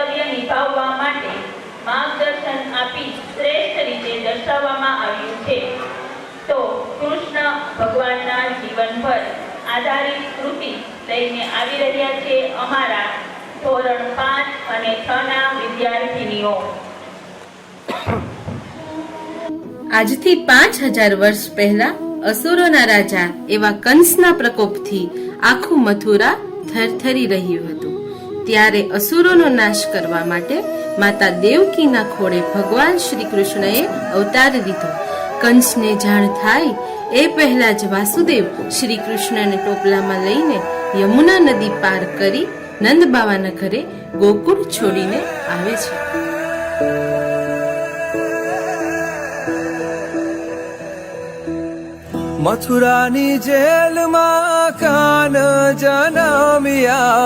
કર્તવ્ય નિભાવવા માટે માર્ગદર્શન આપી શ્રેષ્ઠ રીતે દર્શાવવામાં આવ્યું છે. તો કૃષ્ણ ભગવાનના જીવનભર આધારિત કૃતિ લઈને આવી રહ્યા છે અમારા ધોરણ 5 અને 6 ના વિદ્યાર્થીનીઓ. આજથી 5000 વર્ષ પહેલા અસુરોના રાજા એવા કંસના પ્રકોપથી આખું મથુરા થરથરી રહ્યું હતું. ત્યારે અસુરોનો નાશ કરવા માટે માતા દેવકીના ખોળે ભગવાન શ્રી કૃષ્ણએ અવતાર લીધો. કંસને જાણ થાય એ પહેલા જ વાસુદેવ શ્રી કૃષ્ણને ટોપલામાં લઈને યમુના નદી પાર કરી નંદ બાવાના ઘરે ગોકુળ છોડીને આવે છે. મથુરાની જેલમાં કાન જન્મ્યા,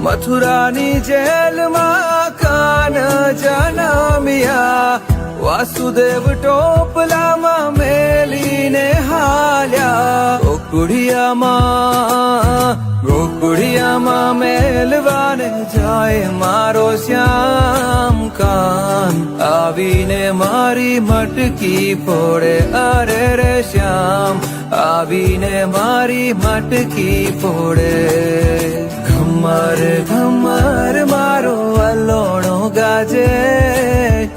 મથુરાની જેલમાં કાન જન્મ્યા, વાસુદેવ ટોપલામાં મેલીને હાલ્યા. ગોકુળિયામાં મેલવાને જાય મારો શ્યામ કાન, આવીને મારી મટકી ફોડે. અરે રે શ્યામ આવીને મારી મટકી ફોડે. ઘમર ઘમર મારો અલોણો ગાજે,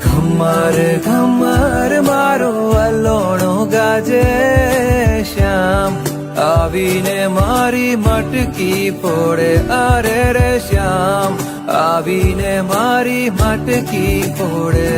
ઘમર ઘમર મારો અલોણો ગાજે. શ્યામ આવીને મારી મટકી ફોડે. અરે રે શ્યામ આવીને મારી મટકી ફોડે.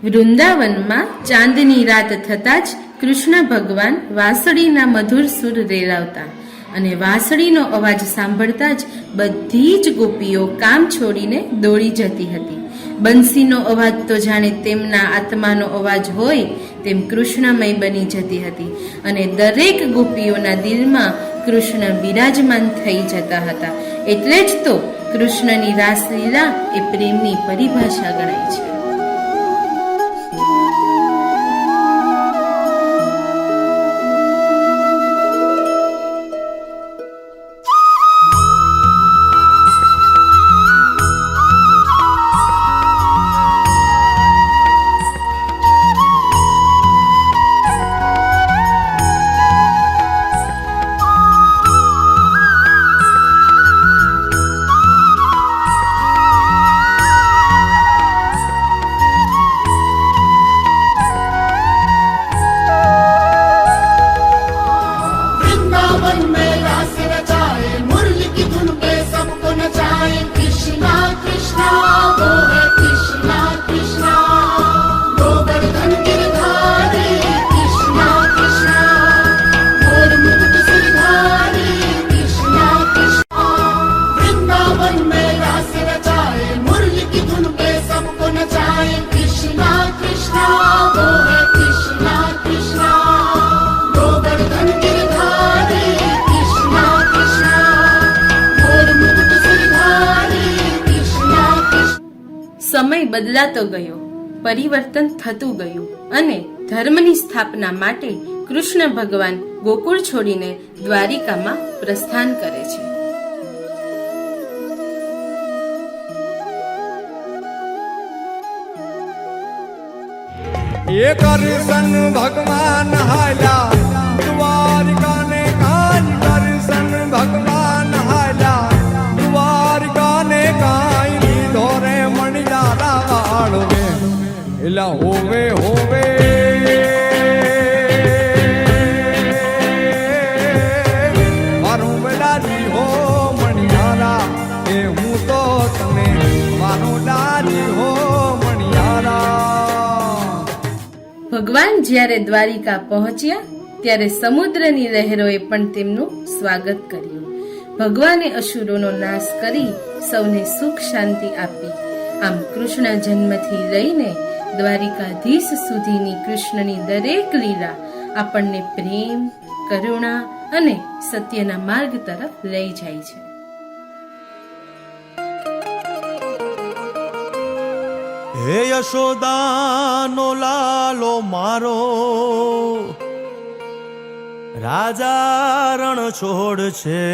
વૃંદાવનમાં ચાંદની રાત થતાં જ કૃષ્ણ ભગવાન વાંસળીના મધુર સુર રેલાવતા અને વાંસળીનો અવાજ સાંભળતા જ બધી જ ગોપીઓ કામ છોડીને દોડી જતી હતી. બંસીનો અવાજ તો જાણે તેમના આત્માનો અવાજ હોય તેમ કૃષ્ણમય બની જતી હતી અને દરેક ગોપીઓના દિલમાં કૃષ્ણ બિરાજમાન થઈ જતા હતા. એટલે જ તો કૃષ્ણની રાસલીલા એ પ્રેમની પરિભાષા ગણાય છે. સમય બદલાતો ગયો, પરિવર્તન થતું ગયું અને ધર્મની સ્થાપના માટે કૃષ્ણ ભગવાન ગોકુળ છોડીને દ્વારિકામાં પ્રસ્થાન કરે છે. એ કરશન ભગવાન હાલ્યા દ્વારિકાને કાન, કરશન ભગવાન હાલ્યા દ્વારિકાને કાઈ. લીધો રે મણિયારા વાળો વે એલા હોવે હોવે. મારું બેડાજી હો મણિયારા, એ હું તો તને મારો દાજી હો મણિયારા. ભગવાન જ્યારે દ્વારિકા પહોંચ્યા ત્યારે સમુદ્રની લહેરોએ પણ તેમનું સ્વાગત કર્યું. ભગવાને અસુરોનો નાશ કરી સૌને સુખ શાંતિ આપી. આમ કૃષ્ણ જન્મથી લઈને દ્વારિકાધીશ સુધીની કૃષ્ણની દરેક લીલા આપણને પ્રેમ, કરુણા અને સત્યના માર્ગ તરફ લઈ જાય છે. હે યશોદાનો લાલો મારો, રાજા રણ છોડ છે,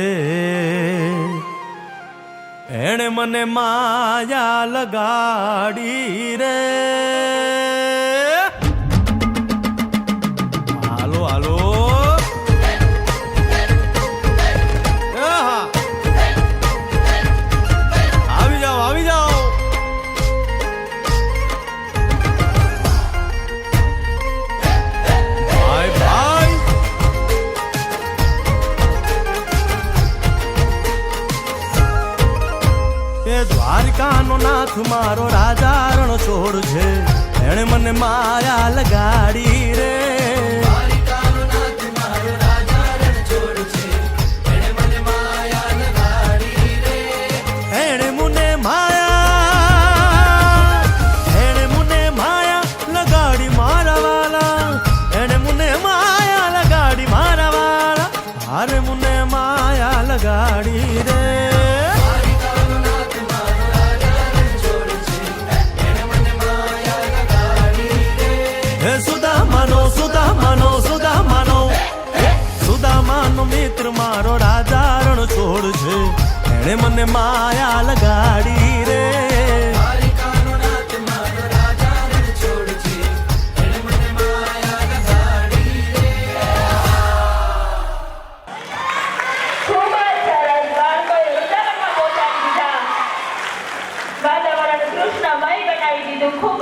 એણે મને માયા લગાડી રે. હાલો હાલો આવી જાઓ આવી જાઓ. ભાઈ ભાઈ એ દ્વારકાનો નાથ મારો રાજા રણ છોડ છે, એણે મને માયા લગાડી રે. એણે મને માયા લગાડી મારા વાલા, એણે મને માયા લગાડી મારા વાલા, હારે મને માયા લગાડી રે. સુદામાનો મિત્ર મારો રાજા રણ છોડ છે, એણે મને માયા લગાડી રે. ખૂબ જ સરસ. બાળકોએ વૃંદાવનમાં પહોંચાડી દીધા, વાતાવરણ કૃષ્ણમય બનાવી દીધું. ખૂબ